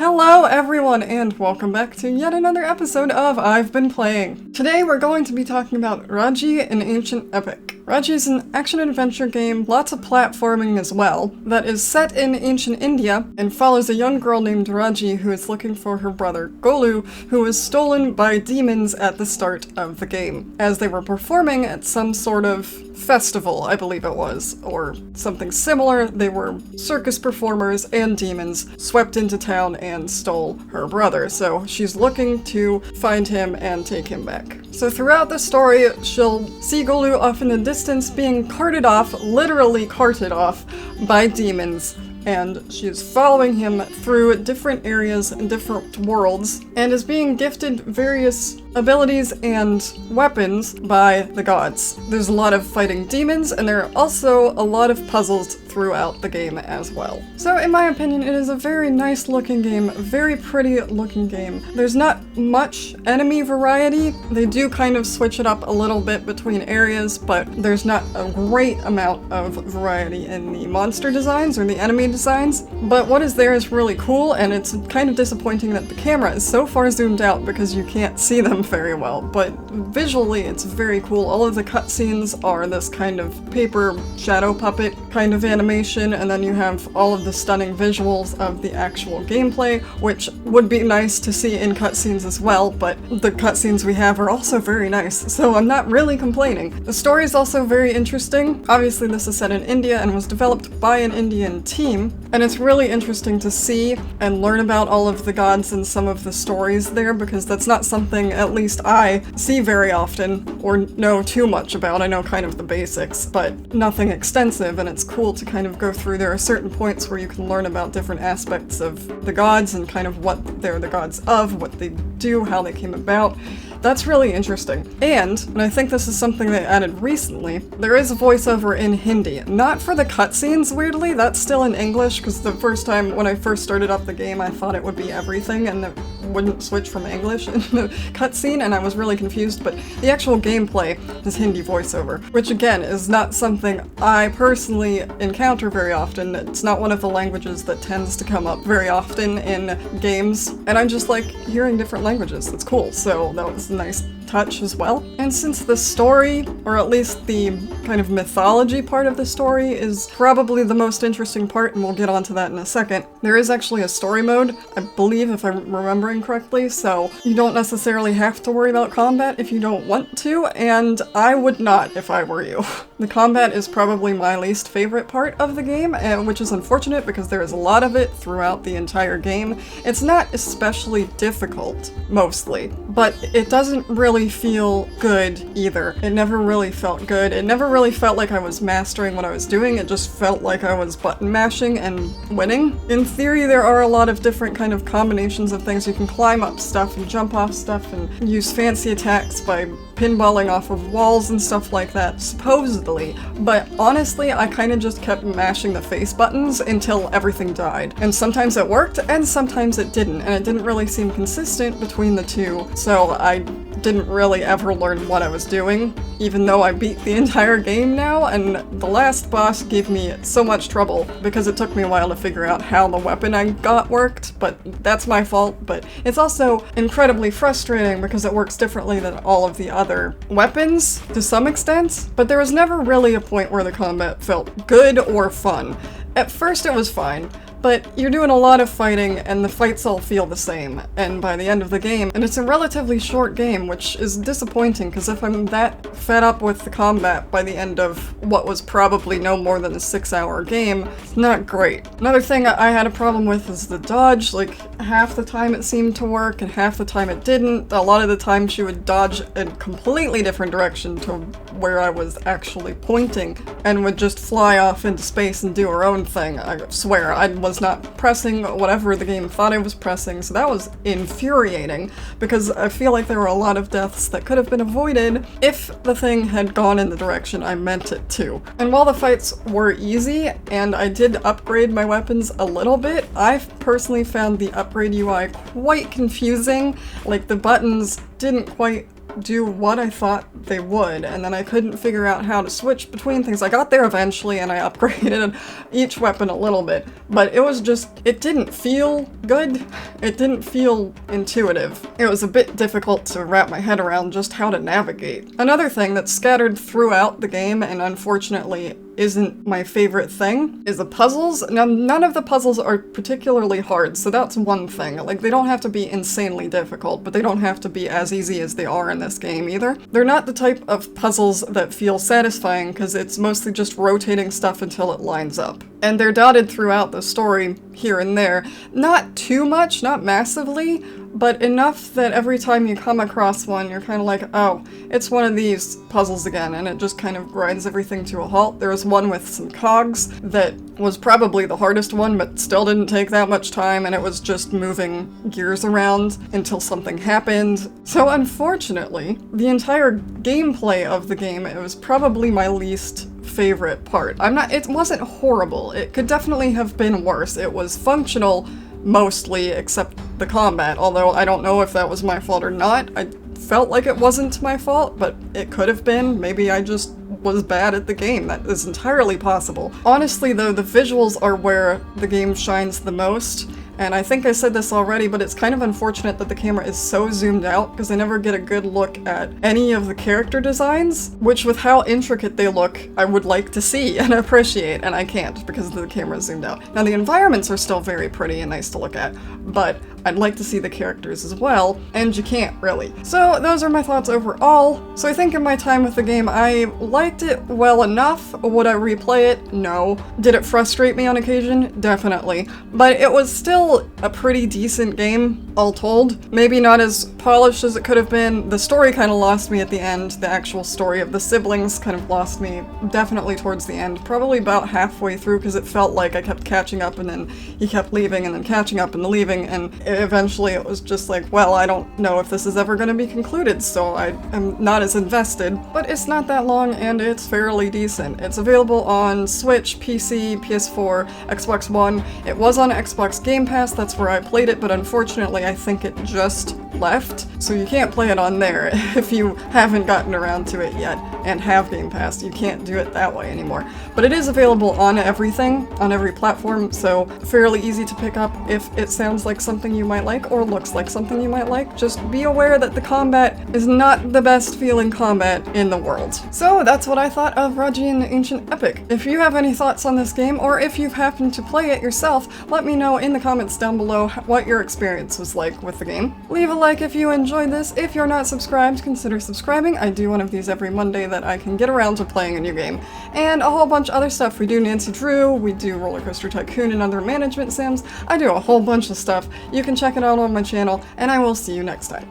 Hello everyone and welcome back to yet another episode of I've Been Playing. Today we're going to be talking about Raji, an ancient epic. Raji is an action-adventure game, lots of platforming as well, that is set in ancient India and follows a young girl named Raji who is looking for her brother Golu, who was stolen by demons at the start of the game, as they were performing at some sort of festival, I believe it was, or something similar. They were circus performers and demons swept into town and stole her brother, so she's looking to find him and take him back. So throughout the story, she'll see Golu off in the distance being carted off, literally carted off, by demons, and she is following him through different areas and different worlds, and is being gifted various abilities and weapons by the gods. There's a lot of fighting demons, and there are also a lot of puzzles throughout the game as well. So in my opinion, it is a very nice looking game, very pretty looking game. There's not much enemy variety. They do kind of switch it up a little bit between areas, but there's not a great amount of variety in the monster designs or the enemy designs. But what is there is really cool, and it's kind of disappointing that the camera is so far zoomed out because you can't see them very well, but visually it's very cool. All of the cutscenes are this kind of paper shadow puppet kind of animation, and then you have all of the stunning visuals of the actual gameplay, which would be nice to see in cutscenes as well, but the cutscenes we have are also very nice, so I'm not really complaining. The story is also very interesting. Obviously this is set in India and was developed by an Indian team, and it's really interesting to see and learn about all of the gods and some of the stories there, because that's not something at least I see very often or know too much about. I know kind of the basics, but nothing extensive, and it's cool to kind of go through. There are certain points where you can learn about different aspects of the gods and kind of what they're the gods of, what they do, how they came about. That's really interesting. And I think this is something they added recently, there is a voiceover in Hindi. Not for the cutscenes, weirdly, that's still in English, because the first time when I first started up the game I thought it would be everything and it wouldn't switch from English in the cutscene, and I was really confused, but the actual gameplay is Hindi voiceover, which again is not something I personally encounter very often. It's not one of the languages that tends to come up very often in games, and I just like hearing different languages. It's cool, so that was a nice touch as well. And since the story, or at least the kind of mythology part of the story, is probably the most interesting part, and we'll get onto that in a second, there is actually a story mode, I believe, if I'm remembering correctly, so you don't necessarily have to worry about combat if you don't want to, and I would not if I were you. The combat is probably my least favorite part of the game, which is unfortunate because there is a lot of it throughout the entire game. It's not especially difficult, mostly, but it doesn't really feel good either. It never really felt good. It never really felt like I was mastering what I was doing. It just felt like I was button mashing and winning. In theory, there are a lot of different kind of combinations of things. You can climb up stuff and jump off stuff and use fancy attacks by pinballing off of walls and stuff like that, supposedly, but honestly I kind of just kept mashing the face buttons until everything died. And sometimes it worked and sometimes it didn't, and it didn't really seem consistent between the two, so I didn't really ever learn what I was doing, even though I beat the entire game now, and the last boss gave me so much trouble because it took me a while to figure out how the weapon I got worked, but that's my fault. But it's also incredibly frustrating because it works differently than all of the other weapons to some extent, but there was never really a point where the combat felt good or fun. At first it was fine, but you're doing a lot of fighting and the fights all feel the same, and by the end of the game, and it's a relatively short game, which is disappointing because if I'm that fed up with the combat by the end of what was probably no more than a 6-hour game, it's not great. Another thing I had a problem with is the dodge. Like, half the time it seemed to work and half the time it didn't. A lot of the time she would dodge in a completely different direction to where I was actually pointing and would just fly off into space and do her own thing. I swear, I was not pressing whatever the game thought I was pressing, so that was infuriating because I feel like there were a lot of deaths that could have been avoided if the thing had gone in the direction I meant it to. And while the fights were easy and I did upgrade my weapons a little bit, I've personally found the upgrade UI quite confusing. Like, the buttons didn't quite do what I thought they would, and then I couldn't figure out how to switch between things. I got there eventually and I upgraded each weapon a little bit, but it didn't feel good. It didn't feel intuitive. It was a bit difficult to wrap my head around just how to navigate. Another thing that's scattered throughout the game, and unfortunately isn't my favorite thing, is the puzzles. Now, none of the puzzles are particularly hard, so that's one thing. Like, they don't have to be insanely difficult, but they don't have to be as easy as they are in this game either. They're not the type of puzzles that feel satisfying, because it's mostly just rotating stuff until it lines up. And they're dotted throughout the story here and there. Not too much, not massively, but enough that every time you come across one, you're kind of like, oh, it's one of these puzzles again, and it just kind of grinds everything to a halt. There was one with some cogs that was probably the hardest one, but still didn't take that much time, and it was just moving gears around until something happened. So unfortunately, the entire gameplay of the game, it was probably my least favorite part. It wasn't horrible. It could definitely have been worse. It was functional, mostly, except the combat, although I don't know if that was my fault or not. I felt like it wasn't my fault, but it could have been. Maybe I just was bad at the game. That is entirely possible. Honestly, though, the visuals are where the game shines the most. And I think I said this already, but it's kind of unfortunate that the camera is so zoomed out, because I never get a good look at any of the character designs, which with how intricate they look, I would like to see and appreciate, and I can't because the camera is zoomed out. Now, the environments are still very pretty and nice to look at, but I'd like to see the characters as well, and you can't really. So those are my thoughts overall. So I think in my time with the game, I liked it well enough. Would I replay it? No. Did it frustrate me on occasion? Definitely. But it was still a pretty decent game, all told. Maybe not as polished as it could have been. The story kind of lost me at the end. The actual story of the siblings kind of lost me definitely towards the end, probably about halfway through, because it felt like I kept catching up and then he kept leaving and then catching up and leaving, and eventually it was just like, well, I don't know if this is ever going to be concluded, so I am not as invested. But it's not that long and it's fairly decent. It's available on Switch, PC, PS4, Xbox One. It was on Xbox Game Pass, that's where I played it, but unfortunately I think it just left, so you can't play it on there if you haven't gotten around to it yet and have Game Pass. You can't do it that way anymore. But it is available on everything, on every platform, so fairly easy to pick up if it sounds like something you might like or looks like something you might like. Just be aware that the combat is not the best feeling combat in the world. So that's what I thought of Raji and the Ancient Epic. If you have any thoughts on this game, or if you've happened to play it yourself, let me know in the comments down below what your experience was like with the game. Leave a like if you enjoyed this. If you're not subscribed, consider subscribing. I do one of these every Monday that I can get around to playing a new game. And a whole bunch of other stuff. We do Nancy Drew, we do Roller Coaster Tycoon and other management sims. I do a whole bunch of stuff. You can check it out on my channel, and I will see you next time.